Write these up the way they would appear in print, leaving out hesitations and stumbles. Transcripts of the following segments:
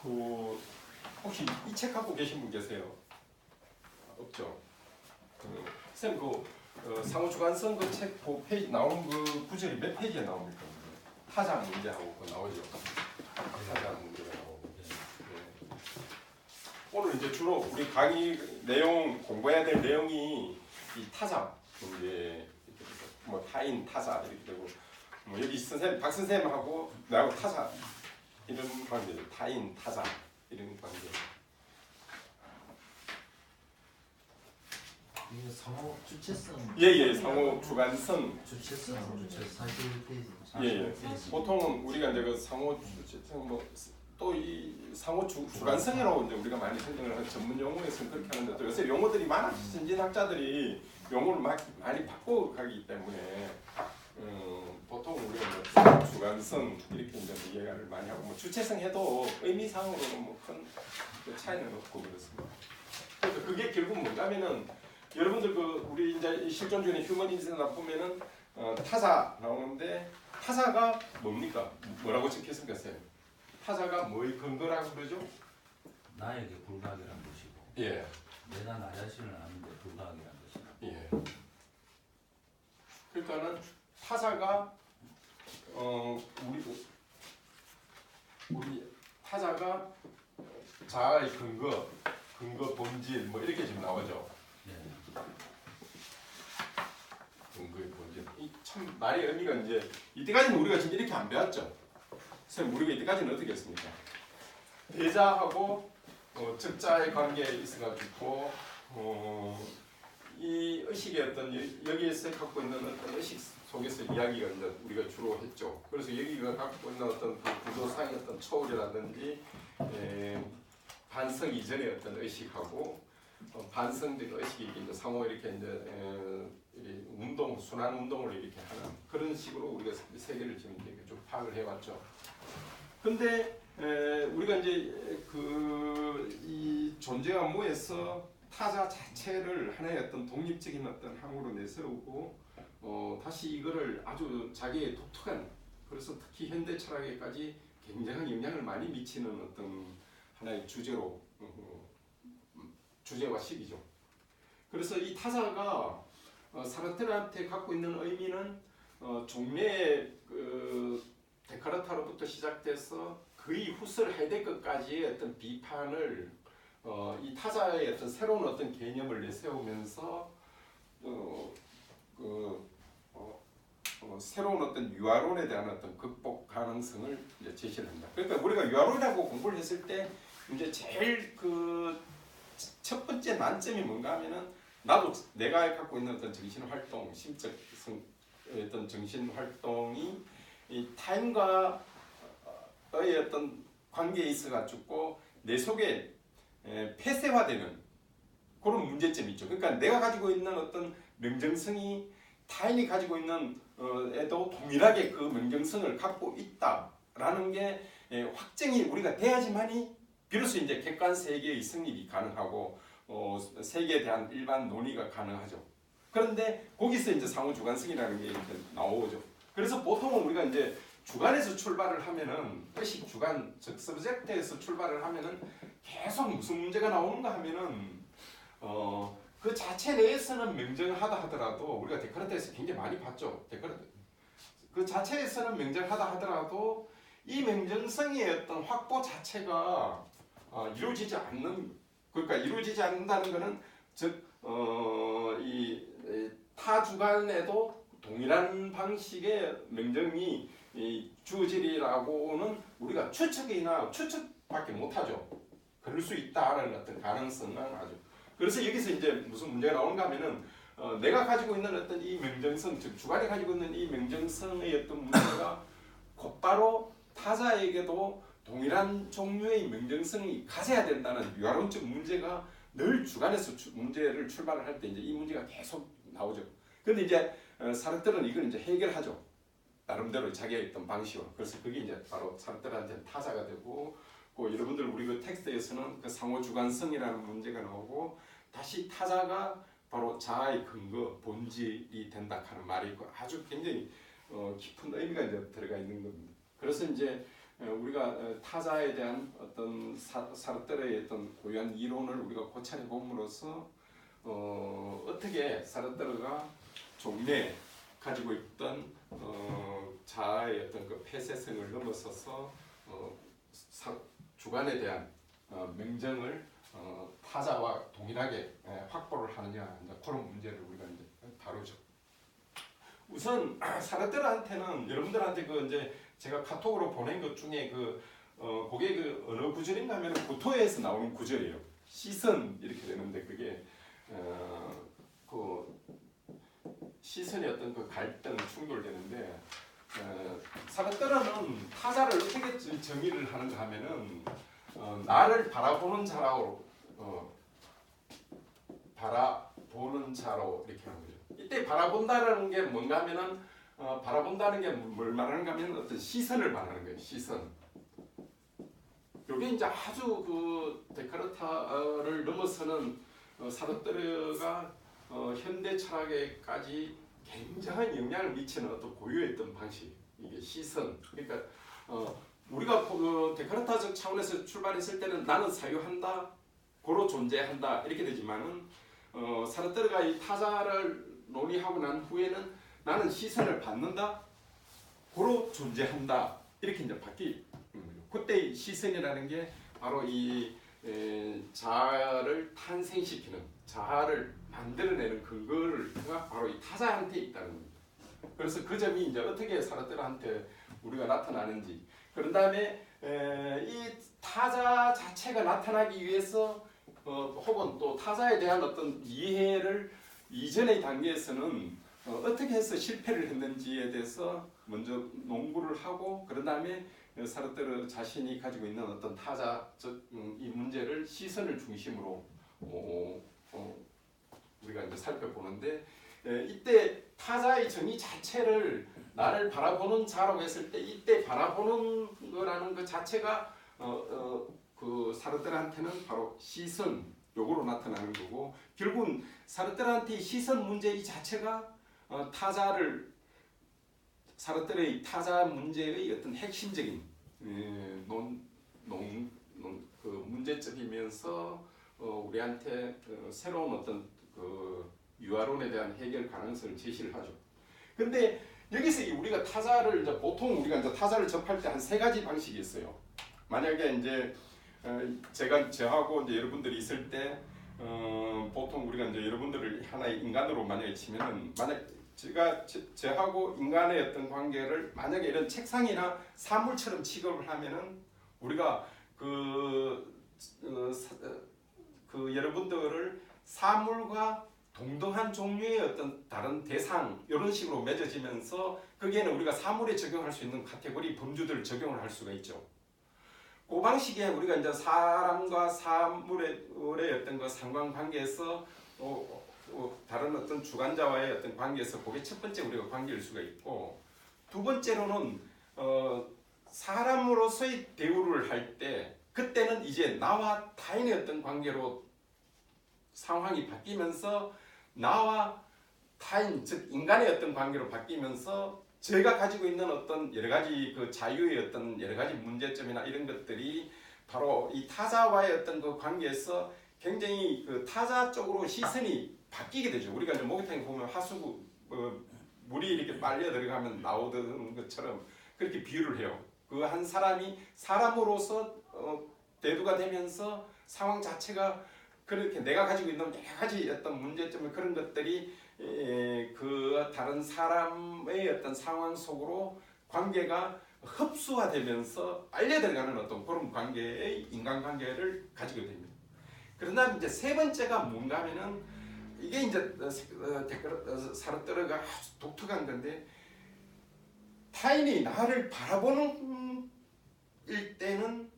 그 혹시 이 책 갖고 계신 분 계세요? 없죠. 쌤 상호 주관성 그 책 그 페이지 나오는 그 구절이 몇 페이지에 나옵니까? 타자 문제하고 그 나오죠. 타자 문제가 나오고. 네. 오늘 이제 주로 우리 강의 내용 공부해야 될 내용이 이 타자 문제, 뭐 타인 타자 이렇게 되고, 뭐 여기 선생님 박 선생님하고 나하고 타자 이런 관계죠. 타인 타자 이런 관계. 이거 상호 주체성. 예예, 상호 주관성. 주체성 41페이지. 예. 보통은 우리가 이제 그 상호 주체성 또 이 상호 주관성이라고 이제 우리가 많이 설명을 하는 전문 용어에서는 그렇게 하는데 또 요새 용어들이 많아. 신진학자들이 용어를 많이 바꿔가기 때문에 보통 우리가 상호 주관성 이렇게 이제 이해를 많이 하고 뭐 주체성 해도 의미상으로는 뭐 큰 차이는 없고 그렇습니다. 그래서 그게 결국 뭔가면은 여러분들 그 우리 이제 실존 중에 휴머니즘이나 보면은 타자 나오는데 타자가 뭡니까? 뭐라고 적혀있습니까, 쌤? 타자가 뭐의 근거라고 그러죠? 나에게 불가하기란 것이고. 예. 내가 나 자신을 아는데 불가하기란 것이고. 예. 그러니까는 타자가 우리 타자가 자아의 근거 본질 뭐 이렇게 지금 나오죠. 네. 근거의 본질. 이 참 말의 의미가 이제 이때까지는 우리가 지금 이렇게 안 배웠죠. 선생님 우리가 이때까지는 어떻게 했습니까? 대자하고 적자의 관계에 있어가지고 이 의식의 어떤 여기에서 갖고 있는 어떤 의식 속에서 이야기가 이제 우리가 주로 했죠. 그래서 여기가 갖고 있는 어떤 그 구조상의 어떤 초월이라든지 반성 이전의 어떤 의식하고 반성된 의식이 이제 상호 이렇게 이제 운동 순환 운동을 이렇게 하는 그런 식으로 우리가 세계를 지금 이렇게 쭉 파악을 해왔죠. 근데 우리가 이제 이 존재와 무에서 타자 자체를 하나의 어떤 독립적인 어떤 항으로 내세우고 다시 이거를 아주 자기의 독특한 그래서 특히 현대 철학에까지 굉장한 영향을 많이 미치는 어떤 하나의 주제로 주제와 식이죠. 그래서 이 타자가 사르트르한테 갖고 있는 의미는 종래의 데카르트로부터 시작돼서 거의 후설 하이데거까지의 어떤 비판을 이 타자의 어떤 새로운 어떤 개념을 내세우면서 새로운 어떤 유아론에 대한 어떤 극복 가능성을 이제 제시를 합니다. 그러니까 우리가 유아론이라고 공부를 했을 때 이제 제일 첫 번째 난점이 뭔가 하면은 나도 내가 갖고 있는 어떤 정신 활동, 심적 어떤 정신 활동이 이 타인과의 어떤 관계에 있어가지고 내 속에 폐쇄화되는 그런 문제점이 있죠. 그러니까 내가 가지고 있는 어떤 명정성이 타인이 가지고 있는 에도 동일하게 그 명정성을 갖고 있다라는 게 확정이 우리가 돼야지만이 비로소 이제 객관 세계의 성립이 가능하고 세계에 대한 일반 논의가 가능하죠. 그런데 거기서 이제 상호 주관성이라는 게 이렇게 나오죠. 그래서 보통은 우리가 이제 주관에서 출발을 하면은 의식 주관 즉 서브젝트에서 출발을 하면은 계속 무슨 문제가 나오는가 하면은 그 자체 내에서는 명정하다 하더라도 우리가 데카르트에서 굉장히 많이 봤죠. 데카르트 그 자체에서는 명정하다 하더라도 이 명정성의 어떤 확보 자체가 이루어지지 않는 그러니까 이루어지지 않는다는 것은 즉 이 타주관에도 동일한 방식의 명정이 주어지리라고는 우리가 추측밖에 못하죠. 그럴 수 있다라는 어떤 가능성은 아주. 그래서 여기서 이제 무슨 문제가 나오는가 하면은 내가 가지고 있는 어떤 이 명정성, 즉 주관이 가지고 있는 이 명정성의 어떤 문제가 곧바로 타자에게도 동일한 종류의 명정성이 가져야 된다는 유아론적 문제가 늘 주관에서 문제를 출발을 할 때 이제 이 문제가 계속 나오죠. 그런데 이제 사르트르는 이걸 이제 해결하죠. 나름대로 자기의 어떤 방식으로. 그래서 그게 이제 바로 사르트르한테는 타자가 되고, 여러분들 우리 그 텍스트에서는 그 상호 주관성이라는 문제가 나오고, 다시 타자가 바로 자아의 근거, 본질이 된다 하는 말이 있고 아주 굉장히 깊은 의미가 이제 들어가 있는 겁니다. 그래서 이제 우리가 타자에 대한 어떤 사르트르의 어떤 고유한 이론을 우리가 고찰해 봄으로써 어떻게 사르트르가 종래에 가지고 있던 자아의 어떤 그 폐쇄성을 넘어서서 주관에 대한 명정을 타자와 동일하게 확보를 하느냐, 이제 그런 문제를 우리가 이제 다루죠. 우선 사르트르한테는 여러분들한테 그 이제 제가 카톡으로 보낸 것 중에 그게 그 어느 구절인가 하면 구토에서 나오는 구절이에요. 시선 이렇게 되는데 그게 그 시선의 어떤 그 갈등 충돌되는데 사르트르는 타자를 어떻게 정의를 하는가 하면은 나를 바라보는 자라고 바라보는 자로 이렇게 하는 거죠. 이때 바라본다라는 게 뭔가 하면은 바라본다는 게 뭘 말하는가 하면 어떤 시선을 말하는 거예요. 시선. 이게 이제 아주 그 데카르타를 넘어서는 사르트르가 현대 철학에까지 굉장한 영향을 미치는 어떤 고유했던 방식, 이게 시선. 그러니까 우리가 그 데카르타적 차원에서 출발했을 때는 나는 사유한다, 고로 존재한다 이렇게 되지만은 사르트르가 이 타자를 논의하고 난 후에는 나는 시선을 받는다, 고로 존재한다 이렇게 이제 바뀌는 거죠. 그때 시선이라는 게 바로 이 자아를 탄생시키는, 자아를 만들어내는 근거가 바로 이 타자한테 있다는 겁니다. 그래서 그 점이 이제 어떻게 사르트르한테 우리가 나타나는지, 그런 다음에 이 타자 자체가 나타나기 위해서 혹은 또 타자에 대한 어떤 이해를 이전의 단계에서는 어떻게 해서 실패를 했는지에 대해서 먼저 농구를 하고, 그런 다음에 사르트르 자신이 가지고 있는 어떤 타자적 이 문제를 시선을 중심으로 우리가 이제 살펴보는데, 이때 타자의 정의 자체를 나를 바라보는 자라고 했을 때 이때 바라보는 거라는 것 자체가 그 사르트르한테는 바로 시선 요거로 나타나는 거고, 결국은 사르트르한테 시선 문제 이 자체가 사르트르의 타자 문제의 어떤 핵심적인 그 문제점이면서 우리한테 새로운 어떤 그 유아론에 대한 해결 가능성을 제시를 하죠. 근데 여기서 우리가 타자를 이제 보통 우리가 이제 타자를 접할 때 한 세 가지 방식이 있어요. 만약에 이제 제가 저하고 이제 여러분들이 있을 때 보통 우리가 이제 여러분들을 하나의 인간으로 만약에 치면은, 만약 제가 저하고 인간의 어떤 관계를 만약에 이런 책상이나 사물처럼 취급을 하면은 우리가 그 여러분들을 사물과 동등한 종류의 어떤 다른 대상 이런 식으로 맺어지면서 거기에는 우리가 사물에 적용할 수 있는 카테고리 범주들을 적용을 할 수가 있죠. 그 방식에 우리가 이제 사람과 사물의 어떤 그 상관관계에서 다른 어떤 주관자와의 어떤 관계에서 그게 첫 번째 우리가 관계일 수가 있고, 두 번째로는 사람으로서의 대우를 할 때 그때는 이제 나와 타인의 어떤 관계로 상황이 바뀌면서 나와 타인 즉 인간의 어떤 관계로 바뀌면서 제가 가지고 있는 어떤 여러 가지 그 자유의 어떤 여러 가지 문제점이나 이런 것들이 바로 이 타자와의 어떤 그 관계에서 굉장히 그 타자 쪽으로 시선이 바뀌게 되죠. 우리가 이제 목욕탕에 보면 하수구 물이 이렇게 빨려 들어가면 나오는 것처럼 그렇게 비유를 해요. 그 한 사람이 사람으로서 대두가 되면서 상황 자체가 그렇게 내가 가지고 있는 여러 가지 어떤 문제점 그런 것들이 그 다른 사람의 어떤 상황 속으로 관계가 흡수화되면서 빨려 들어가는 어떤 그런 관계의 인간관계를 가지게 됩니다. 그러나 이제 세 번째가 뭔가 하면은 이게 이제 사르트르가 아주 독특한 건데, 타인이 나를 바라보는 일 때는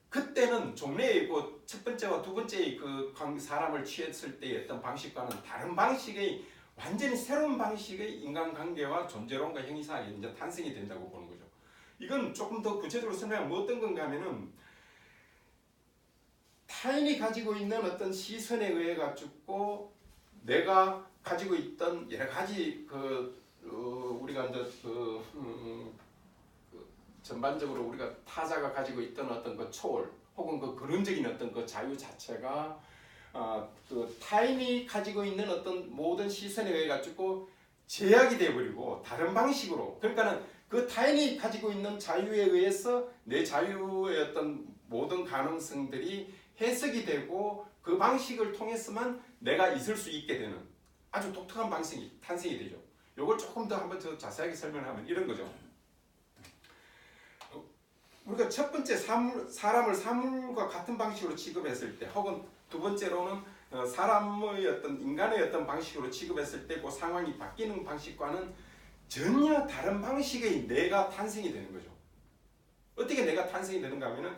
그때는 종래의 그 첫 번째와 두 번째의 그 사람을 취했을 때의 어떤 방식과는 다른 방식의 완전히 새로운 방식의 인간관계와 존재론과 행위사가 이제 탄생이 된다고 보는 거죠. 이건 조금 더 구체적으로 설명하면 뭐 어떤 건가 하면은, 타인이 가지고 있는 어떤 시선에 의해 가지고 내가 가지고 있던 여러 가지 우리가 이제 전반적으로 우리가 타자가 가지고 있던 어떤 그 초월 혹은 그 근원적인 어떤 그 자유 자체가 그 타인이 가지고 있는 어떤 모든 시선에 의해 가지고 제약이 되어버리고 다른 방식으로 그러니까는 그 타인이 가지고 있는 자유에 의해서 내 자유의 어떤 모든 가능성들이 해석이 되고 그 방식을 통해서만 내가 있을 수 있게 되는 아주 독특한 방식이 탄생이 되죠. 이걸 조금 더 한번 더 자세하게 설명하면 이런 거죠. 우리가 첫 번째 사람을 사물과 같은 방식으로 취급했을 때 혹은 두 번째로는 사람의 어떤 인간의 어떤 방식으로 취급했을 때 그 상황이 바뀌는 방식과는 전혀 다른 방식의 내가 탄생이 되는 거죠. 어떻게 내가 탄생이 되는가 하면은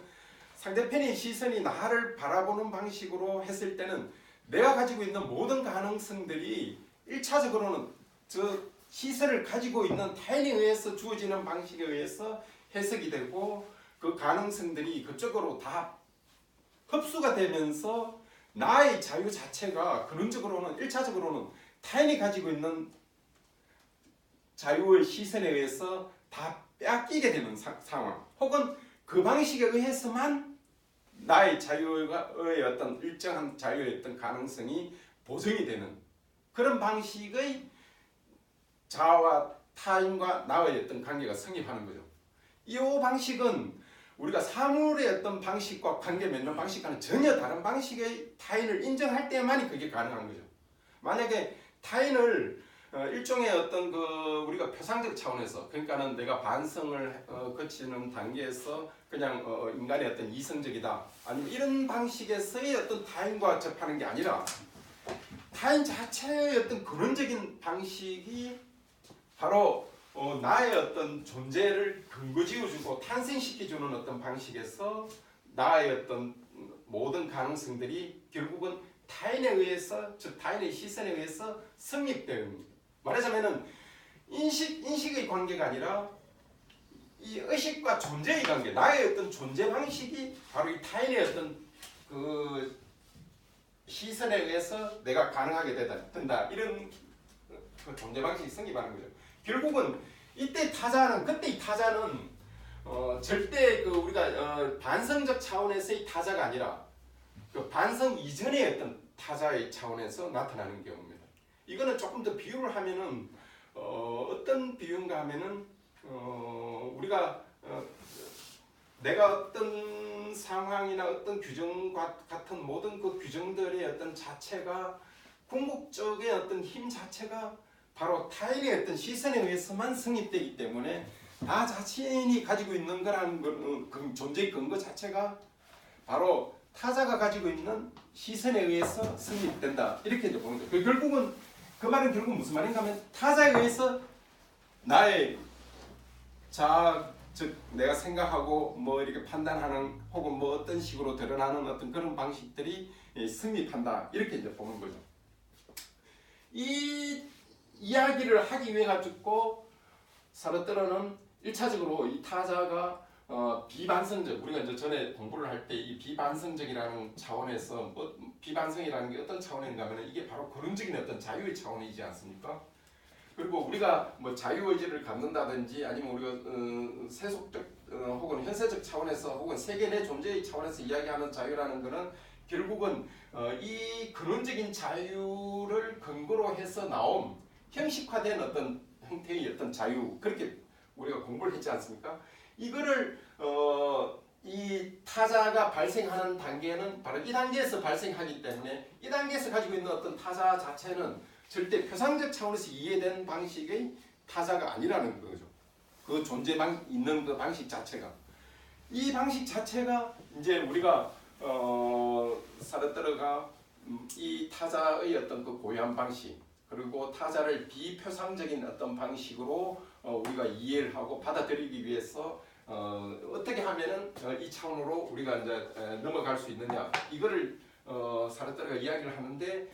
상대편의 시선이 나를 바라보는 방식으로 했을 때는 내가 가지고 있는 모든 가능성들이 1차적으로는 저 시선을 가지고 있는 타인에 의해서 주어지는 방식에 의해서 해석이 되고 그 가능성들이 그쪽으로 다 흡수가 되면서 나의 자유 자체가 근원적으로는 1차적으로는 타인이 가지고 있는 자유의 시선에 의해서 다 빼앗기게 되는 상황 혹은 그 방식에 의해서만 나의 자유의 어떤 일정한 자유의 어떤 가능성이 보정이 되는 그런 방식의 자아와 타인과 나의 어떤 관계가 성립하는 거죠. 이 방식은 우리가 사물의 어떤 방식과 관계 맺는 방식과는 전혀 다른 방식의 타인을 인정할 때만이 그게 가능한 거죠. 만약에 타인을 일종의 어떤 그 우리가 표상적 차원에서 그러니까는 내가 반성을 거치는 단계에서 그냥 인간의 어떤 이성적이다 아니면 이런 방식에서의 어떤 타인과 접하는 게 아니라 타인 자체의 어떤 근원적인 방식이 바로 나의 어떤 존재를 근거지어주고 탄생시켜주는 어떤 방식에서 나의 어떤 모든 가능성들이 결국은 타인에 의해서 즉 타인의 시선에 의해서 성립되는 말하자면은 인식의 관계가 아니라 이 의식과 존재의 관계 나의 어떤 존재 방식이 바로 이 타인의 어떤 그 시선에 의해서 내가 가능하게 된다 이런 그 존재 방식이 성립하는 거죠. 결국은 이때 타자는 그때 이 타자는 절대 그 우리가 반성적 차원에서의 타자가 아니라 그 반성 이전의 어떤 타자의 차원에서 나타나는 경우입니다. 이거는 조금 더 비유를 하면은 어떤 비유인가 하면은 우리가 내가 어떤 상황이나 어떤 규정과 같은 모든 그 규정들의 어떤 자체가 궁극적인 어떤 힘 자체가 바로 타인의 어떤 시선에 의해서만 성립되기 때문에 나 자신이 가지고 있는 거라는 그 존재의 근거 자체가 바로 타자가 가지고 있는 시선에 의해서 성립된다 이렇게 이제 보는 거죠. 결국은 그 말은 결국 무슨 말인가 하면 타자에 의해서 나의 자아 즉 내가 생각하고 뭐 이렇게 판단하는 혹은 뭐 어떤 식으로 드러나는 어떤 그런 방식들이 성립한다 이렇게 이제 보는 거죠. 이 이야기를 하기 위해 가지고 사르트르는 1차적으로 이 타자가 비반성적 우리가 이제 전에 공부를 할 때 이 비반성적이라는 차원에서 비반성이라는 게 어떤 차원인가 하면 이게 바로 근원적인 어떤 자유의 차원이지 않습니까? 그리고 우리가 뭐 자유의지를 갖는다든지 아니면 우리가 세속적 혹은 현세적 차원에서 혹은 세계 내 존재의 차원에서 이야기하는 자유라는 것은 결국은 이 근원적인 자유를 근거로 해서 나온 형식화된 어떤 형태의 어떤 자유 그렇게 우리가 공부를 했지 않습니까? 이거를 이 타자가 발생하는 단계는 바로 이 단계에서 발생하기 때문에 이 단계에서 가지고 있는 어떤 타자 자체는 절대 표상적 차원에서 이해된 방식의 타자가 아니라는 거죠. 그 존재만 있는 그 방식 자체가 이 방식 자체가 이제 우리가 사르트르가 이 타자의 어떤 그 고유한 방식 그리고 타자를 비표상적인 어떤 방식으로 우리가 이해를 하고 받아들이기 위해서 어떻게 하면은 이 차원으로 우리가 이제 넘어갈 수 있느냐 이거를 사르트르가 이야기를 하는데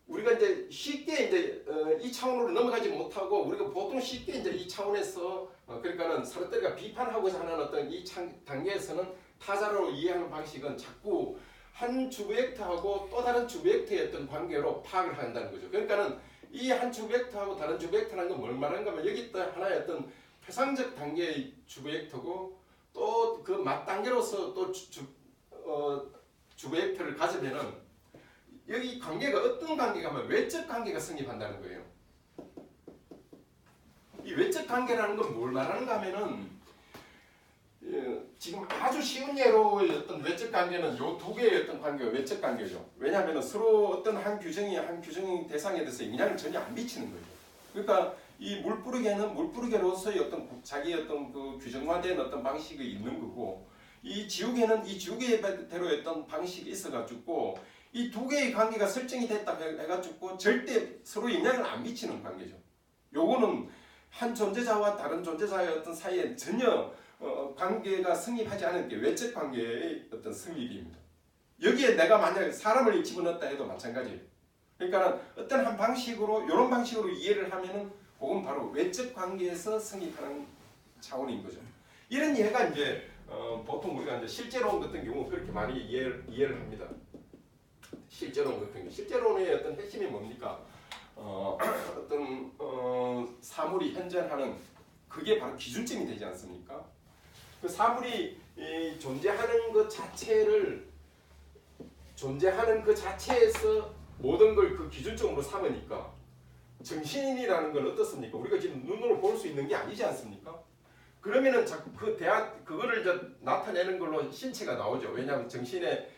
우리가 이제 쉽게 이제 이 차원으로 넘어가지 못하고 우리가 보통 쉽게 이제 이 차원에서 그러니까는 사르트르가 비판하고자 하는 어떤 이 단계에서는 타자로 이해하는 방식은 자꾸 한 주베이크하고 또 다른 주베이크의 어떤 관계로 파악을 한다는 거죠. 그러니까는 이 한 주베이크하고 다른 주베이크라는 건 뭘 말하는가 하면 여기 또 하나의 어떤 회상적 단계의 주베액터고 또 그 맞단계로서 또 주베액터를 가지면은 여기 관계가 어떤 관계가 하면 외적 관계가 성립한다는 거예요. 이 외적 관계라는 건 뭘 말하는가 하면은 지금 아주 쉬운 예로의 어떤 외적 관계는 요 두 개의 어떤 관계가 외적 관계죠. 왜냐하면 서로 어떤 한 규정이 대상에 대해서 영향을 전혀 안 미치는 거죠. 그러니까 이 물뿌리개는 물뿌리개로서의 어떤 자기 어떤 그 규정화된 어떤 방식이 있는 거고, 이 지우개는 이 지우개대로의 어떤 방식이 있어가지고 이 두 개의 관계가 설정이 됐다 해가지고 절대 서로 영향을 안 미치는 관계죠. 요거는 한 존재자와 다른 존재자의 어떤 사이에 전혀 관계가 성립하지 않은 게 외적 관계의 어떤 성립입니다. 여기에 내가 만약에 사람을 집어넣었다 해도 마찬가지예요. 그러니까 어떤 한 방식으로 이런 방식으로 이해를 하면은 그건 바로 외적 관계에서 성립하는 차원인 거죠. 이런 예가 이제 보통 우리가 이제 실제론 같은 경우 그렇게 많이 이해를 합니다. 실제론 같은 경우 실제론의 어떤 핵심이 뭡니까? 어떤 사물이 현존하는 그게 바로 기준점이 되지 않습니까? 그 사물이 존재하는 것 자체를 존재하는 그 자체에서 모든 걸 그 기준점으로 삼으니까 정신이라는 건 어떻습니까? 우리가 지금 눈으로 볼 수 있는 게 아니지 않습니까? 그러면은 그거를 이제 나타내는 걸로 신체가 나오죠. 왜냐하면 정신의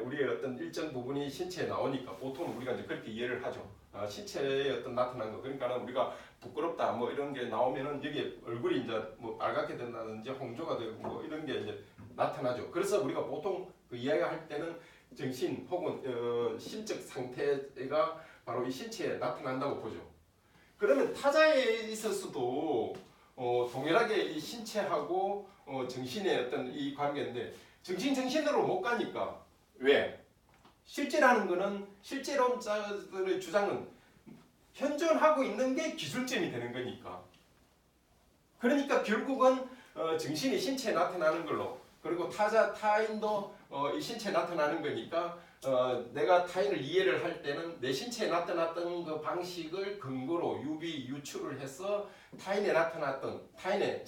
우리의 어떤 일정 부분이 신체에 나오니까 보통 우리가 이제 그렇게 이해를 하죠. 신체에 어떤 나타난 거. 그러니까 우리가 부끄럽다 뭐 이런 게 나오면은 여기 얼굴이 이제 뭐 빨갛게 된다든지 홍조가 되고 뭐 이런 게 이제 나타나죠. 그래서 우리가 보통 그 이야기할 때는 정신 혹은 심적 상태가 바로 이 신체에 나타난다고 보죠. 그러면 타자에 있어서도 동일하게 이 신체하고 정신의 어떤 이 관계인데 정신으로 못 가니까 왜? 실제라는 거는 실제론자들의 주장은 현존하고 있는 게 기술점이 되는 거니까. 그러니까 결국은 정신이 신체에 나타나는 걸로 그리고 타인도 이 신체에 나타나는 거니까 내가 타인을 이해를 할 때는 내 신체에 나타났던 그 방식을 근거로 유추를 해서 타인에 나타났던 타인의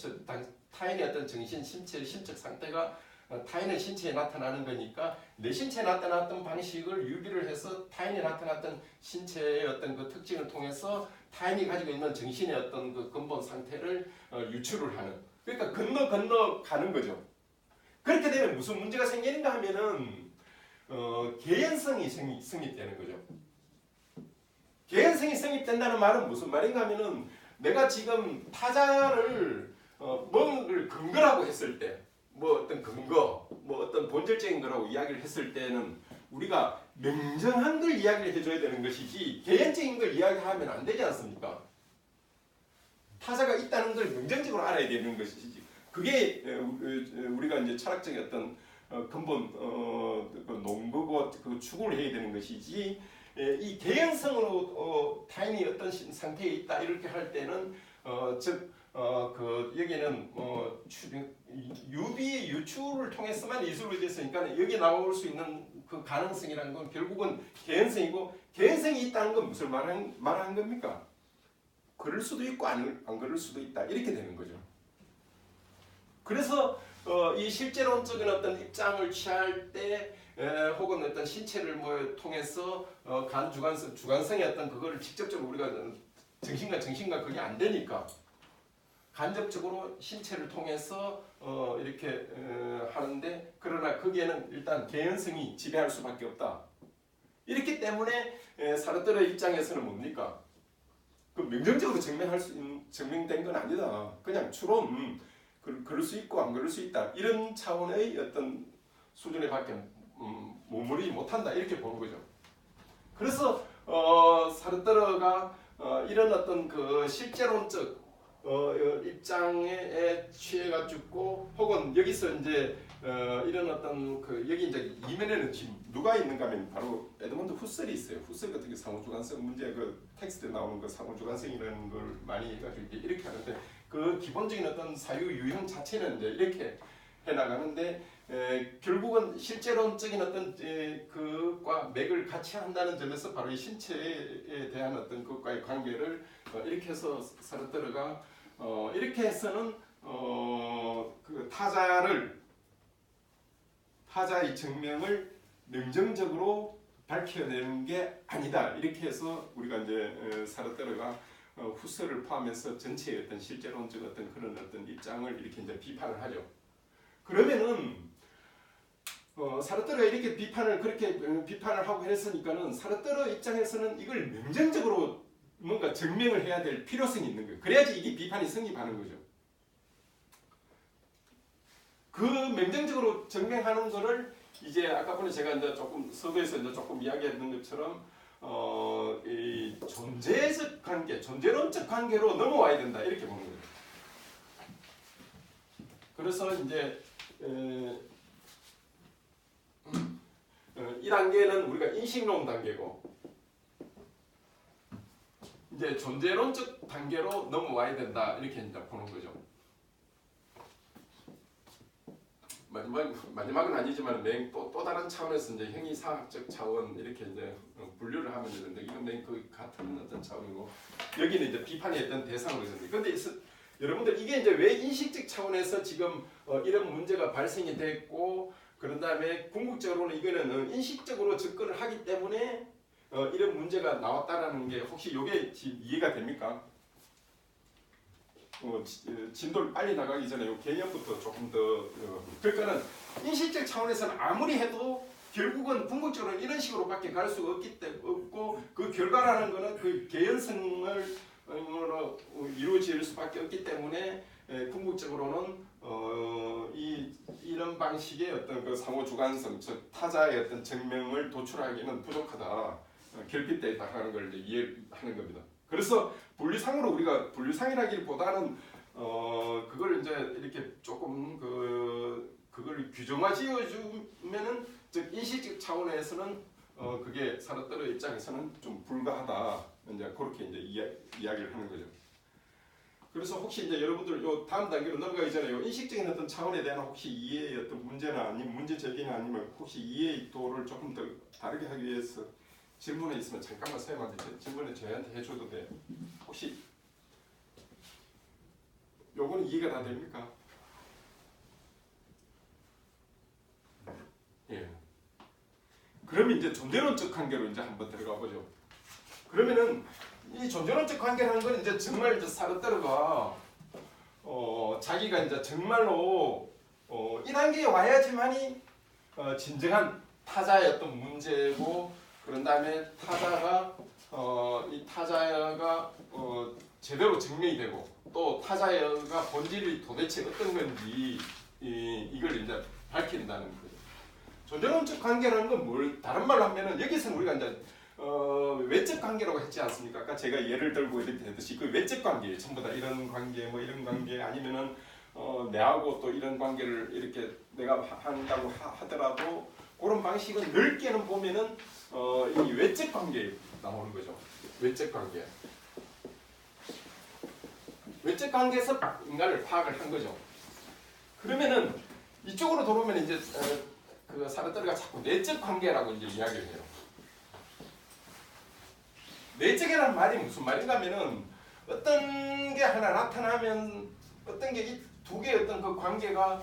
어떤 정신, 신체, 심적 상태가 타인의 신체에 나타나는 거니까 내 신체에 나타났던 방식을 유비를 해서 타인에 나타났던 신체의 어떤 그 특징을 통해서 타인이 가지고 있는 정신의 어떤 그 근본 상태를 유추를 하는. 그러니까 건너 가는 거죠. 그렇게 되면 무슨 문제가 생기는가 하면은 개연성이 성립되는 거죠. 개연성이 성립된다는 말은 무슨 말인가 하면은 내가 지금 타자를 뭔가를 근거라고 했을 때 뭐 어떤 근거, 뭐 어떤 본질적인 거라고 이야기를 했을 때는 우리가 명정한 걸 이야기를 해줘야 되는 것이지 개연적인 걸 이야기하면 안 되지 않습니까? 타자가 있다는 걸 명정적으로 알아야 되는 것이지. 그게 우리가 이제 철학적인 어떤 근본 그 농구고 그 추구를 해야 되는 것이지. 이 개연성으로 타인이 어떤 상태에 있다 이렇게 할 때는 여기는 유비의 유추를 통해서만 이술로 됐으니까 여기 나올 수 있는 그 가능성이라는 건 결국은 개연성이고 개연성이 있다는 건 무슨 말하는 겁니까? 그럴 수도 있고 안 그럴 수도 있다 이렇게 되는 거죠. 그래서 이 실제론적인 어떤 입장을 취할 때 혹은 어떤 신체를 뭐 통해서 주관성의 어떤 그거를 직접적으로 우리가 정신과 그게 안 되니까 간접적으로 신체를 통해서 이렇게 하는데 그러나 거기에는 일단 개연성이 지배할 수밖에 없다. 이렇기 때문에 사르트르의 입장에서는 뭡니까? 그 명정적으로 증명된 건 아니다. 그냥 추론 그럴 수 있고 안 그럴 수 있다. 이런 차원의 어떤 수준에 밖에 머무르지 못한다. 이렇게 보는 거죠. 그래서 사르트르가 이런 어떤 그 실제론적 입장에 취해가지고 혹은 여기서 이제 이런 어떤 그 여기 이제 이면에는 지금 누가 있는가 하면 바로 에드먼드 후셀이 있어요. 후셀 같은 게 상호주관성 문제 그 텍스트에 나오는 그 상호주관성이라는 걸 많이 해가지고 이렇게 하는데 그 기본적인 어떤 사유 유형 자체는 이제 이렇게 해나가는데 결국은 실제론적인 어떤 그과 맥을 같이 한다는 점에서 바로 이 신체에 대한 어떤 그것과의 관계를 이렇게 해서 사르트르가 이렇게 해서는 그 타자의 증명을 능정적으로 밝혀내는 게 아니다. 이렇게 해서 우리가 이제 사르트르가 후서를 포함해서 전체의 어떤 실제론적 어떤 그런 어떤 입장을 이렇게 이제 비판을 하죠. 그러면은 사르트르가 이렇게 그렇게 비판을 하고 했으니까는 사르트르 입장에서는 이걸 명정적으로 뭔가 증명을 해야 될 필요성이 있는 거예요. 그래야지 이게 비판이 성립하는 거죠. 그 명정적으로 증명하는 거를 이제 아까 보니 제가 이제 조금 서두에서 이제 조금 이야기했던 것처럼 이 존재적 관계, 존재론적 관계로 넘어와야 된다 이렇게 보는 거예요. 그래서 이제 이 단계는 우리가 인식론 단계고 이제 존재론적 단계로 넘어와야 된다 이렇게 이제 보는 거죠. 마지막은 아니지만 또 다른 차원에서 이제 행위사학적 차원 이렇게 이제 분류를 하면 되는데 이건 그 같은 어떤 차원이고 여기는 이제 비판이 했던 대상으로 있는데 근데 여러분들 이게 이제 왜 인식적 차원에서 지금 이런 문제가 발생이 됐고 그런 다음에 궁극적으로는 이거는 인식적으로 접근을 하기 때문에 이런 문제가 나왔다라는 게 혹시 이게 이해가 됩니까? 진도를 빨리 나가기 전에 이 개념부터 조금 더 그러니까는 인식적 차원에서는 아무리 해도 결국은 궁극적으로는 이런 식으로밖에 갈 수가 없고 그 결과라는 거는 그 개연성을 이루어질 수밖에 없기 때문에 궁극적으로는 이런 방식의 어떤 그 상호 주관성 즉 타자의 어떤 증명을 도출하기는 부족하다 결핍되어 있다 하는 걸 이제 이해하는 겁니다. 그래서 분류상으로 우리가 분류상이라기보다는 그걸 이제 이렇게 조금 그걸 규정화 지어주면은 즉 인식적 차원에서는 그게 사르트르 입장에서는 좀 불가하다 이제 그렇게 이제 이야기를 하는 거죠. 그래서 혹시 이제 여러분들 요 다음 단계로 넘어가기 전에 요 인식적인 어떤 차원에 대한 혹시 이해의 어떤 문제나 아니면 문제 제기나 아니면 혹시 이해도를 조금 더 다르게 하기 위해서 질문이 있으면 잠깐만 선생님한테 질문을 저희한테 해줘도 돼요. 혹시 요거는 이해가 다 됩니까? 예. 그러면 이제 존재론적 관계로 이제 한번 들어가 보죠. 그러면은 이 존재론적 관계라는 건 이제 정말 이제 사르트르가 자기가 이제 정말로 이 단계에 와야지만이 진정한 타자의 어떤 문제고 그런 다음에 이 타자가 제대로 증명이 되고 또 타자가 본질이 도대체 어떤 건지 이걸 이제 밝힌다는 거예요. 존재론적 관계라는 건 다른 말로 하면은 여기서는 우리가 이제 외적 관계라고 했지 않습니까? 아까 제가 예를 들고 이렇게 했듯이 그 외적 관계 전부 다 이런 관계 뭐 이런 관계 아니면은 내하고 또 이런 관계를 이렇게 내가 한다고 하더라도 그런 방식은 넓게는 보면은 이 외적 관계에 나오는 거죠. 외적 관계. 외적 관계에서 인간을 파악을 한 거죠. 그러면은 이쪽으로 돌아오면 이제 그 사르트르가 자꾸 내적 관계라고 이제 이야기를 해요. 내적이라는 말이 무슨 말인가면은 어떤 게 하나 나타나면 어떤 게 이 두 개의 어떤 그 관계가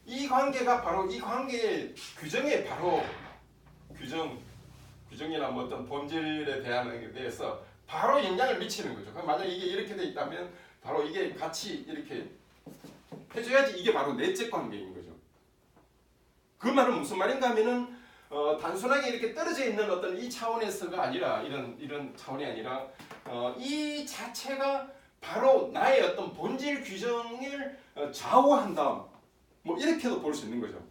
이 관계가 바로 이 관계의 규정에 바로 규정이나 뭐 어떤 본질에 대한 것에 대해서 바로 영향을 미치는 거죠. 그럼 만약 이게 이렇게 돼 있다면 바로 이게 같이 이렇게 해줘야지 이게 바로 내적 관계인 거죠. 그 말은 무슨 말인가 하면은 단순하게 이렇게 떨어져 있는 어떤 이 차원에서가 아니라 이런 차원이 아니라 이 자체가 바로 나의 어떤 본질 규정을 좌우한다. 뭐 이렇게도 볼 수 있는 거죠.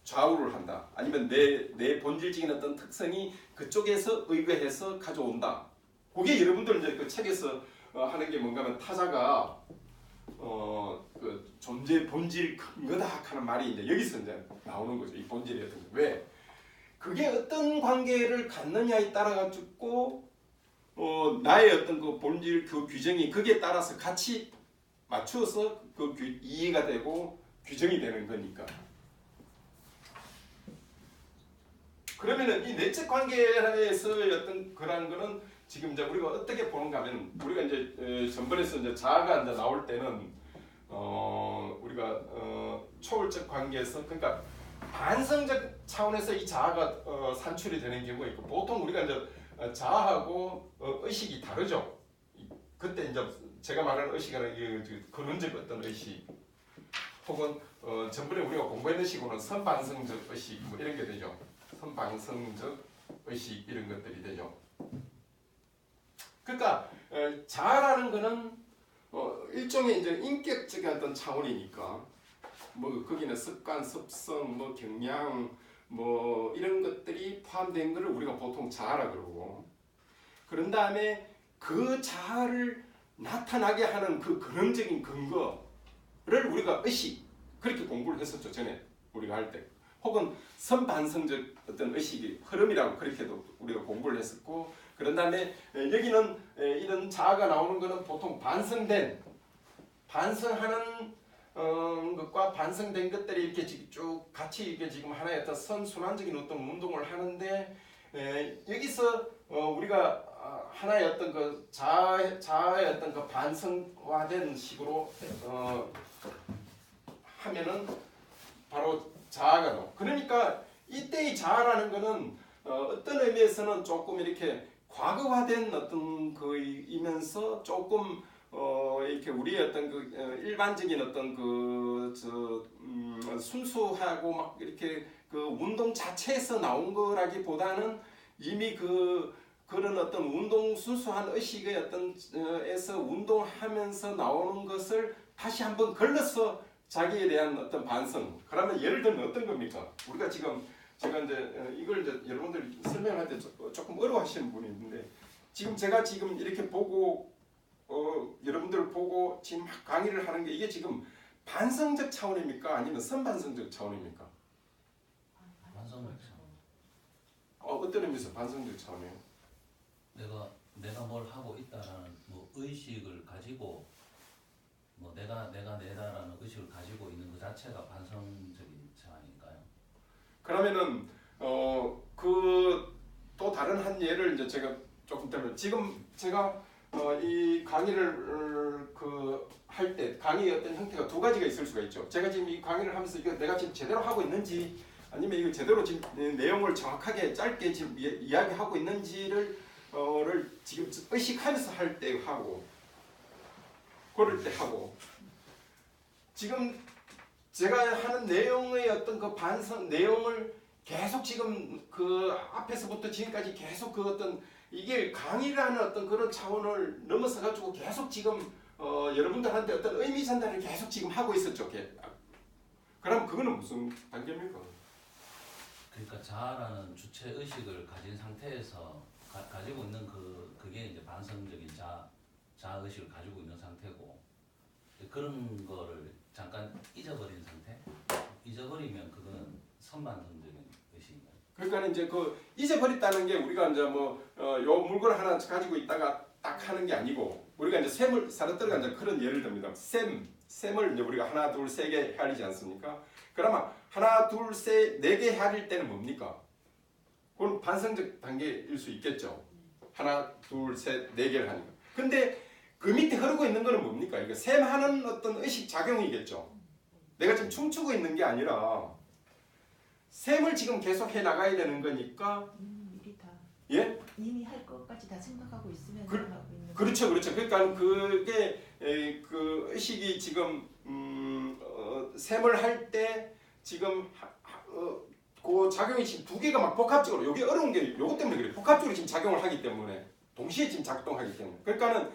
좌우를 한다. 아니면 내 본질적인 어떤 특성이 그쪽에서 의거해서 가져온다. 그게 여러분들 이제 그 책에서 하는 게 뭔가 하면 타자가 그 존재 본질 근거다 하는 말이 이제 여기서 이제 나오는 거죠. 이 본질이 어떤 거. 왜? 그게 어떤 관계를 갖느냐에 따라 가지고 나의 어떤 그 본질 그 규정이 거기에 따라서 같이 맞추어서 그 이해가 되고 규정이 되는 거니까. 그러면은 이 내적 관계에서 어떤 그런 거는 지금 이제 우리가 어떻게 보는가 하면 우리가 이제 전번에서 이제 자아가 이제 나올 때는 우리가 초월적 관계에서 그러니까 반성적 차원에서 이 자아가 산출이 되는 경우가 있고 보통 우리가 이제 자아하고 의식이 다르죠. 그때 이제 제가 말하는 의식은 근원적 어떤 의식 혹은 전번에 우리가 공부했는 식으로는 선반성적 의식 뭐 이런 게 되죠. 선반성적 의식 이런 것들이 되죠. 그러니까 자아라는 거는 일종의 이제 인격적인 어떤 차원이니까 뭐 거기는 습관, 습성, 뭐 경향 뭐 이런 것들이 포함된 것을 우리가 보통 자아라 그러고 그런 다음에 그 자아를 나타나게 하는 그 근원적인 근거를 우리가 의식 그렇게 공부를 했었죠. 전에 우리가 할 때 혹은 선반성적 어떤 의식이 흐름이라고 그렇게도 우리가 공부를 했었고 그런 다음에 여기는 이런 자아가 나오는 것은 보통 반성하는 것과 반성된 것들이 이렇게 쭉 같이 이렇게 지금 하나의 어떤 선순환적인 어떤 운동을 하는데 여기서 우리가 하나의 어떤 그 자아의 어떤 그 반성화된 식으로 하면은 바로 자아가 나오. 그러니까 이때의 자아라는 거는 어떤 의미에서는 조금 이렇게 과거화된 어떤 거이면서 조금 이렇게 우리의 어떤 그 일반적인 어떤 순수하고 막 이렇게 그 운동 자체에서 나온 거라기보다는 이미 그런 어떤 운동 순수한 의식의 어떤 에서 운동하면서 나오는 것을 다시 한번 걸러서 자기에 대한 어떤 반성. 그러면 예를 들면 어떤 겁니까? 우리가 지금 제가 이제 이걸 이제 여러분들 설명할 때 조금 어려워하시는 분이 있는데 지금 제가 지금 이렇게 보고 여러분들 보고 지금 막 강의를 하는 게 이게 지금 반성적 차원입니까? 아니면 선반성적 차원입니까? 반성적. 어떤 의미에서 반성적 차원이에요? 내가 뭘 하고 있다라는 뭐 의식을 가지고 뭐 내다라는 의식을 가지고 있는 그 자체가 반성적인 상황인가요? 그러면은 그 또 다른 한 예를 이제 제가 조금 들면 지금 제가 이 강의를 할 때 강의의 어떤 형태가 두 가지가 있을 수가 있죠. 제가 지금 이 강의를 하면서 이거 내가 지금 제대로 하고 있는지 아니면 이거 제대로 지금 내용을 정확하게 짧게 지금 이야기하고 있는지를 지금 의식하면서 할 때 하고 그럴 때 하고 지금 제가 하는 내용의 어떤 그 반성 내용을 계속 지금 그 앞에서부터 지금까지 계속 그 어떤 이게 강의라는 어떤 그런 차원을 넘어서 가지고 계속 지금 여러분들한테 어떤 의미 전달을 계속 지금 하고 있었죠. 그럼 그거는 무슨 단계입니까? 그러니까 자아라는 주체 의식을 가진 상태에서 가지고 있는 그게 이제 반성적인 자아 의식을 가지고 있는 상태고 그런 거를 잠깐 잊어버린 상태. 잊어버리면 그거는 선반성적인 의식인가요? 그러니까 이제 그 잊어버렸다는 게 우리가 이제 요 물건 하나 가지고 있다가 딱 하는 게 아니고 우리가 이제 셈을 사르뜨르가 이제 그런 예를 듭니다. 셈을 이제 우리가 하나 둘 세 개 헤아리지 않습니까? 그러면 하나 둘 셋 네 개 헤아릴 때는 뭡니까? 그건 반성적 단계일 수 있겠죠. 하나 둘 셋 네 개를 하니까. 근데 그 밑에 흐르고 있는 거는 뭡니까? 이거 셈하는 어떤 의식 작용이겠죠. 내가 지금 춤추고 있는 게 아니라 셈을 지금 계속 해 나가야 되는 거니까. 미리 다. 예? 이미 할 것까지 다 생각하고 있으면 그, 하고 있는. 그렇죠. 그러니까 그게 그 의식이 지금 셈을 할 때 지금 그 작용이 지금 두 개가 막 복합적으로 여기 어려운 게 요것 때문에 그래. 복합적으로 지금 작용을 하기 때문에 동시에 지금 작동하기 때문에. 그러니까는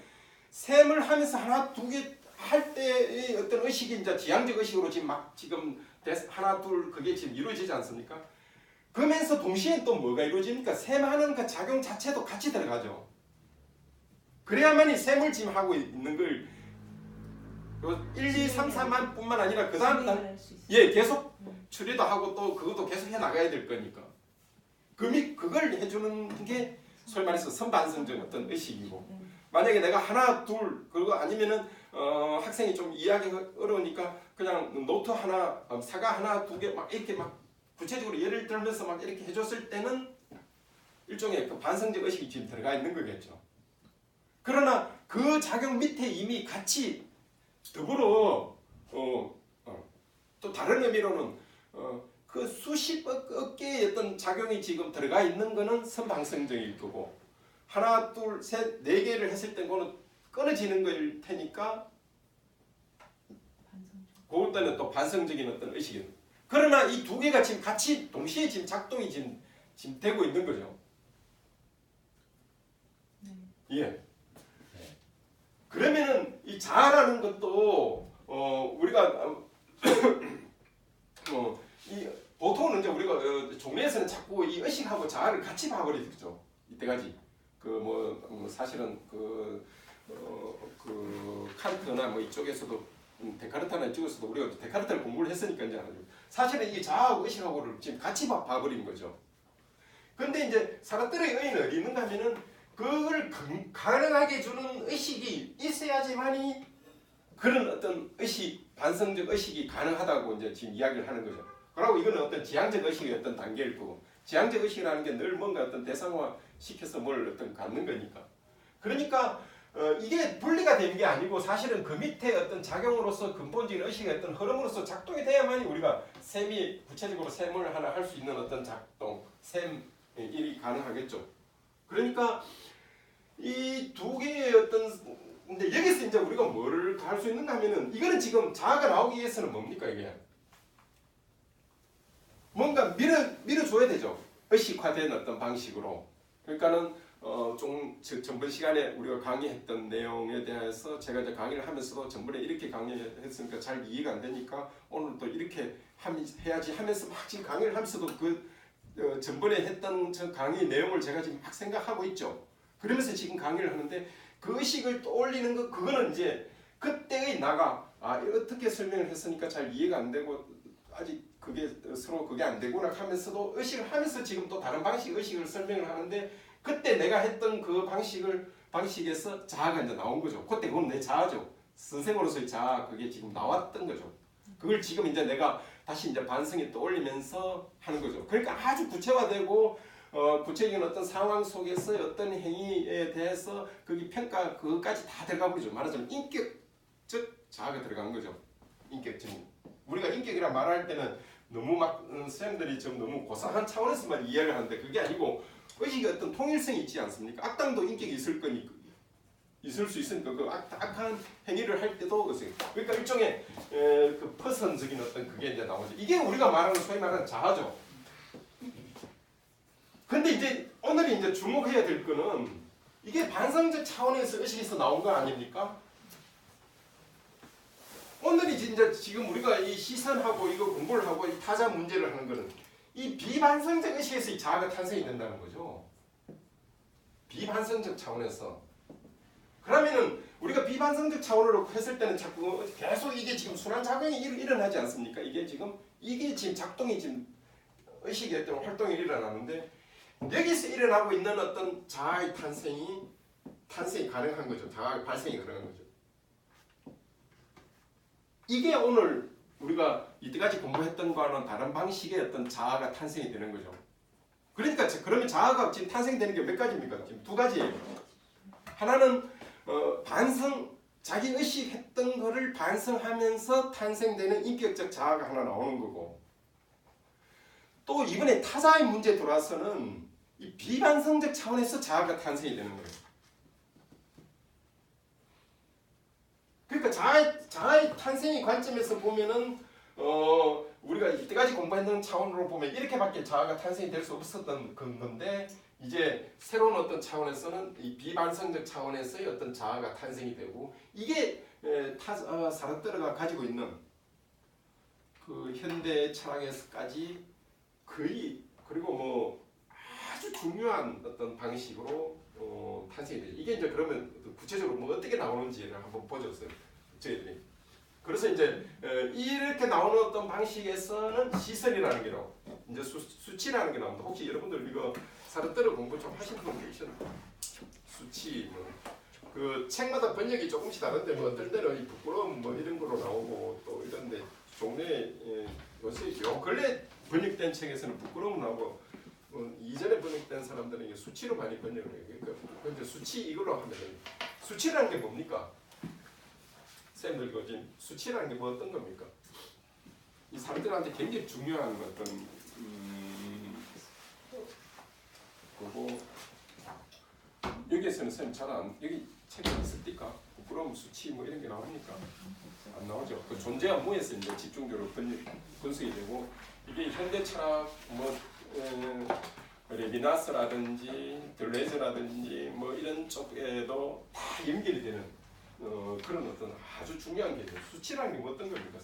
셈을 하면서 하나 두 개 할 때의 어떤 의식이 이제 지향적 의식으로 지금 하나 둘 그게 지금 이루어지지 않습니까? 그러면서 동시에 또 뭐가 이루어집니까? 셈하는 그 작용 자체도 같이 들어가죠. 그래야만이 셈을 지금 하고 있는 걸 1, 2, 3, 4만 뿐만 아니라 그 다음 계속 추리도 하고 또 그것도 계속 해 나가야 될 거니까. 그걸 해주는 게 소위 말해서 선반성적 어떤 의식이고. 만약에 내가 하나 둘 그리고 아니면은 학생이 좀 이해하기가 어려우니까 그냥 노트 하나 사과 하나 두 개 막 이렇게 막 구체적으로 예를 들면서 막 이렇게 해줬을 때는 일종의 그 반성적 의식이 지금 들어가 있는 거겠죠. 그러나 그 작용 밑에 이미 같이 더불어 또 다른 의미로는 그 수십억 개의 어떤 작용이 지금 들어가 있는 거는 선방성적일 거고 하나, 둘, 셋, 네 개를 했을 때 그거는 끊어지는 거일 테니까 그것들은 또 반성적인 어떤 의식이. 그러나 이 두 개가 지금 같이 동시에 지금 작동이 지금 되고 있는 거죠. 예. 그러면은 이 자아라는 것도 우리가 이 보통은 이제 우리가 종례에서는 자꾸 이 의식하고 자아를 같이 봐버리죠. 이때까지 그 사실은 그 칸트나 뭐 이쪽에서도 데카르트나 이쪽에서도 우리가 데카르트를 공부를 했으니까 이제 사실은 이 자아하고 의식하고를 지금 같이 봐버린 거죠. 근데 이제 사라트르의 의의는 어디 있는가 하면은 그걸 가능하게 해주는 의식이 있어야지만이 그런 어떤 의식, 반성적 의식이 가능하다고 이제 지금 이야기를 하는 거죠. 그리고 이거는 어떤 지향적 의식의 어떤 단계일 거고, 지향적 의식이라는 게 늘 뭔가 어떤 대상화 시켜서 뭘 어떤 갖는 거니까. 그러니까 이게 분리가 되는 게 아니고 사실은 그 밑에 어떤 작용으로서 근본적인 의식의 어떤 흐름으로서 작동이 돼야만이 우리가 셈이 구체적으로 셈을 하나 할 수 있는 어떤 작동, 셈 일이 가능하겠죠. 그러니까 이 두 개의 어떤 근데 여기서 이제 우리가 뭘 할 수 있는가 하면은 이거는 지금 자아가 나오기 위해서는 뭡니까 이게? 뭔가 밀어줘야 되죠. 의식화된 어떤 방식으로. 그러니까는 좀 전번 시간에 우리가 강의했던 내용에 대해서 제가 이제 강의를 하면서도 전번에 이렇게 강의했으니까 잘 이해가 안 되니까 오늘 또 이렇게 해야지 하면서 막 지금 강의를 하면서도 전번에 했던 저 강의 내용을 제가 지금 막 생각하고 있죠. 그러면서 지금 강의를 하는데 그 의식을 떠올리는 거 그거는 이제 그때의 나가 어떻게 설명을 했으니까 잘 이해가 안 되고 아직 그게 서로 그게 안 되구나 하면서도 의식을 하면서 지금 또 다른 방식 의식을 설명을 하는데 그때 내가 했던 그 방식에서 자아가 이제 나온 거죠. 그때 그건 내 자아죠. 선생으로서의 자아 그게 지금 나왔던 거죠. 그걸 지금 이제 내가 다시 이제 반성에 떠올리면서 하는 거죠. 그러니까 아주 구체화되고 구체적인 어떤 상황 속에서 어떤 행위에 대해서 거기 평가 그것까지 다 들어가 버리죠. 말하자면 인격적 자아가 들어간 거죠. 인격적. 우리가 인격이라 말할 때는 너무 막 선생님들이 좀 너무 고상한 차원에서만 이해를 하는데 그게 아니고 의식의 어떤 통일성이 있지 않습니까? 악당도 인격이 있을 수 있으니까 그 악한 행위를 할 때도 그러니까 일종의 그 퍼선적인 어떤 그게 이제 나오죠. 이게 우리가 말하는 소위 말하는 자아죠. 근데 이제 오늘 이제 주목해야 될 거는 이게 반성적 차원에서 의식에서 나온 거 아닙니까? 오늘이 이제 지금 우리가 이 시선하고 이거 공부를 하고 이 타자 문제를 하는 거는 이 비반성적 의식에서 이 자아가 탄생이 된다는 거죠. 비반성적 차원에서. 그러면은 우리가 비반성적 차원으로 했을 때는 자꾸 계속 이게 지금 순환 작용이 일어나지 않습니까? 이게 지금 작동이 지금 의식의 어떤 활동이 일어나는데 여기서 일어나고 있는 어떤 자아의 탄생이 가능한 거죠. 자아의 발생이 가능한 거죠. 이게 오늘 우리가 이때까지 공부했던 거와는 다른 방식의 어떤 자아가 탄생이 되는 거죠. 그러니까 그러면 자아가 지금 탄생되는 게 몇 가지입니까? 지금 두 가지예요. 하나는 자기 의식했던 거를 반성하면서 탄생되는 인격적 자아가 하나 나오는 거고 또 이번에 타자의 문제에 들어와서는 이 비반성적 차원에서 자아가 탄생이 되는 거예요. 그러니까 자아의 탄생의 관점에서 보면은 우리가 이때까지 공부했던 차원으로 보면 이렇게밖에 자아가 탄생이 될 수 없었던 건데 이제 새로운 어떤 차원에서는 이 비반성적 차원에서의 어떤 자아가 탄생이 되고 이게 사르트르가 가지고 있는 그 현대 철학에서까지 거의 그리고 뭐 아주 중요한 어떤 방식으로 탄생이 되죠. 이게 이제 그러면 구체적으로 뭐 어떻게 나오는지를 한번 보죠, 저희들이. 그래서 이제 이렇게 나오는 어떤 방식에서는 시선이라는 게 나오고 이제 수치라는 게 나옵니다. 혹시 여러분들 이거 사르트르 공부 좀 하신 분 계시나요? 수치 그 책마다 번역이 조금씩 다른데 뭐 어떨 때는 이 부끄러움 뭐 이런 거로 나오고 또 이런데 종래 요새 요 근래 번역된 책에서는 부끄러움 나오고 이전에 번역된 사람들은 이게 수치로 많이 번역을 해요. 그러니까 이제 수치 이걸로 하면 돼요. 수치라는 게 뭡니까? 쌤들 그 지금 수치라는 게 뭐 어떤 겁니까? 이 사람들한테 굉장히 중요한 어떤 그거 여기에서는 쌤 잘 안 여기 책에 있습니까? 부끄러움 수치 뭐 이런 게 나옵니까? 안 나오죠. 그 존재와 무에서 이제 집중적으로 분석이 되고 이게 현대 철학 뭐 레비나스라든지 들레즈라든지 뭐 이런 쪽에도 다 연결이 되는 그런 어떤 아주 중요한 개념. 수치라는 게 뭐 어떤 겁니까?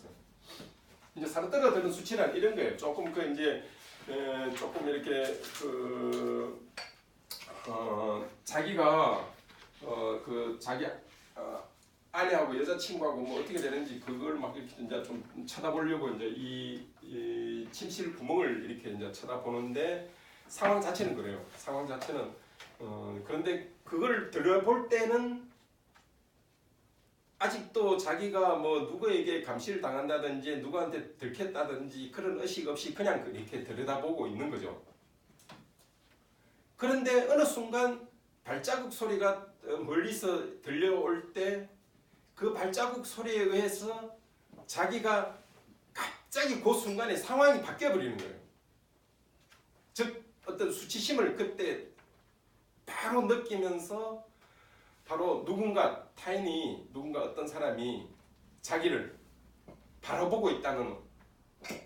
이제 사르트르가 드는 수치란 이런 거예요. 조금 그 이제 조금 이렇게 자기가 그 자기 아내하고 여자친구하고 뭐 어떻게 되는지 그걸 막 이렇게 이제 좀 쳐다보려고 이제 이 침실 구멍을 이렇게 이제 쳐다보는데 상황 자체는 그래요. 상황 자체는 그런데 그걸 들여볼 때는 아직도 자기가 뭐 누구에게 감시를 당한다든지 누구한테 들켰다든지 그런 의식 없이 그냥 이렇게 들여다보고 있는 거죠. 그런데 어느 순간 발자국 소리가 멀리서 들려올 때 그 발자국 소리에 의해서 자기가 갑자기 그 순간에 상황이 바뀌어 버리는 거예요. 즉 어떤 수치심을 그때 바로 느끼면서 바로 타인이 누군가 어떤 사람이 자기를 바라보고 있다는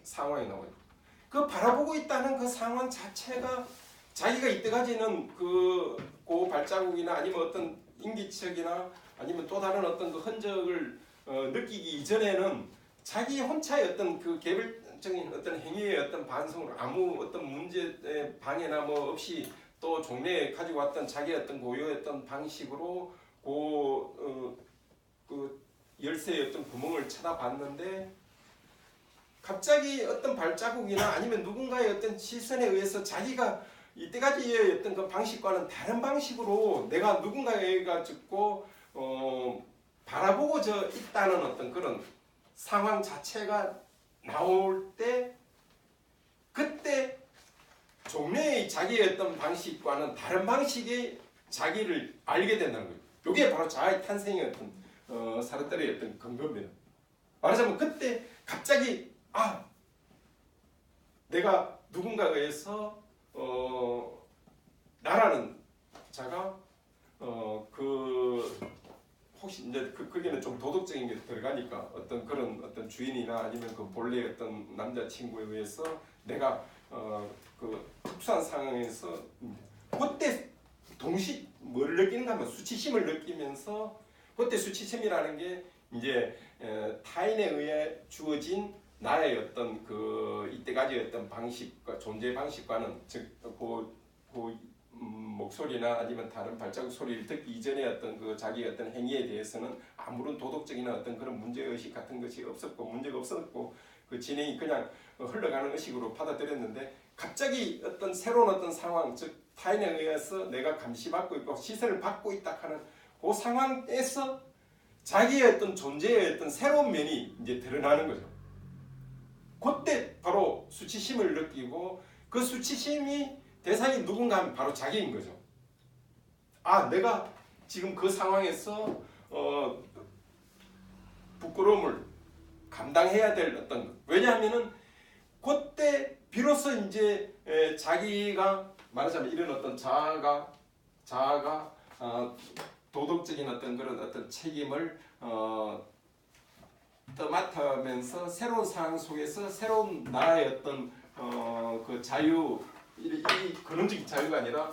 상황이 나와요. 그 바라보고 있다는 그 상황 자체가 자기가 이때까지는 그 발자국이나 아니면 어떤 인기척이나 아니면 또 다른 어떤 그 흔적을 느끼기 이전에는 자기 혼자의 어떤 그 개별적인 어떤 행위의 어떤 반성으로 아무 어떤 문제의 방해나 뭐 없이 또 종래에 가지고 왔던 자기의 어떤 고유했던 방식으로 그 열쇠의 어떤 구멍을 쳐다봤는데 갑자기 어떤 발자국이나 아니면 누군가의 어떤 시선에 의해서 자기가 이때까지의 어떤 그 방식과는 다른 방식으로 내가 누군가에게 듣고 바라보고져 있다는 어떤 그런 상황 자체가 나올 때 그때 종래의 자기의 어떤 방식과는 다른 방식의 자기를 알게 된다는 거예요. 이게 바로 자아의 탄생의 어떤 사르트르의 어떤 근거입니다. 말하자면 그때 갑자기 내가 누군가에 의해서 나라는 자가 혹시 이제 거기는 좀 도덕적인 게 들어가니까 어떤 그런 어떤 주인이나 아니면 그 본래 어떤 남자친구에 의해서 내가 그 특수한 상황에서 그때 동시 뭘 느끼는가 하면 수치심을 느끼면서 그때 수치심이라는 게 이제 타인에 의해 주어진 나의 어떤 그 이때까지 어떤 방식과 존재 방식과는 즉 목소리나 아니면 다른 발자국 소리를 듣기 이전에 어떤 그 자기의 어떤 행위에 대해서는 아무런 도덕적인 어떤 그런 문제의식 같은 것이 없었고 문제가 없었고 그 진행이 그냥 흘러가는 의식으로 받아들였는데 갑자기 어떤 새로운 어떤 상황 즉 타인에 의해서 내가 감시받고 있고 시선을 받고 있다 하는 그 상황에서 자기의 어떤 존재의 어떤 새로운 면이 이제 드러나는 거죠. 그때 바로 수치심을 느끼고 그 수치심이 대상이 누군가 하면 바로 자기인 거죠. 내가 지금 그 상황에서 부끄러움을 감당해야 될 어떤 것. 왜냐하면은 그때 비로소 이제 자기가 말하자면 이런 어떤 자아가 도덕적인 어떤 그런 어떤 책임을 떠맡으면서 새로운 상황 속에서 새로운 나의 어떤 그 자유 이 근원적인 자유가 아니라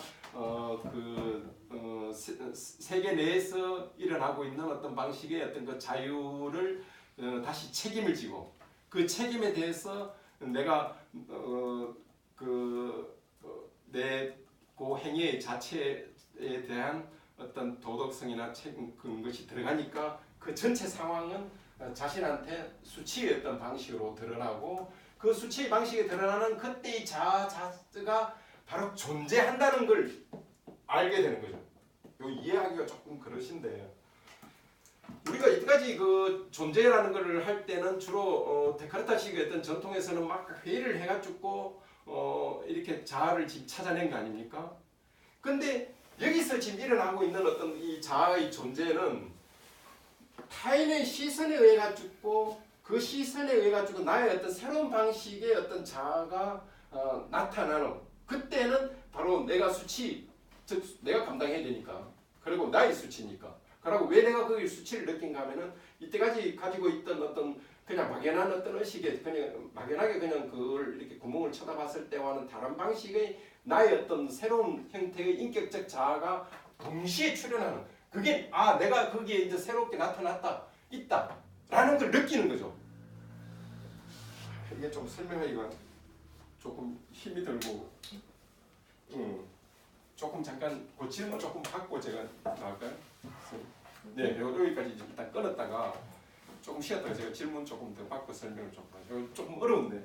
세계 내에서 일어나고 있는 어떤 방식의 어떤 그 자유를 다시 책임을 지고 그 책임에 대해서 내가 내 그 행위 자체에 대한 어떤 도덕성이나 책임 그런 것이 들어가니까 그 전체 상황은 자신한테 수치의 어떤 방식으로 드러나고 그 수치의 방식에 드러나는 그때의 자아가 바로 존재한다는 걸 알게 되는 거죠. 요 이해하기가 조금 그러신데 우리가 이때까지 그 존재라는 것을 할 때는 주로 데카르트식의 어떤 전통에서는 막 회의를 해가지고 이렇게 자아를 지금 찾아낸 거 아닙니까? 근데 여기서 지금 일어나고 있는 어떤 이 자아의 존재는 타인의 시선에 의해 가지고 그 시선에 의해 가지고 나의 어떤 새로운 방식의 어떤 자아가 나타나는 그때는 바로 내가 수치 즉 내가 감당해야 되니까 그리고 나의 수치니까 그리고 왜 내가 그 수치를 느낀가 하면은 이때까지 가지고 있던 어떤 그냥 막연한 어떤 의식에 그냥 막연하게 그냥 그걸 이렇게 구멍을 쳐다봤을 때와는 다른 방식의 나의 어떤 새로운 형태의 인격적 자아가 동시에 출현하는 그게 내가 거기에 이제 새롭게 나타났다 있다라는 걸 느끼는 거죠. 이게 좀 설명하기가 조금 힘이 들고 조금 잠깐 그 질문 조금 받고 제가 나갈까요? 네, 여기까지 일단 끊었다가 조금 쉬었다가 제가 질문 조금 더 받고 설명을 좀 하죠. 조금 어려운데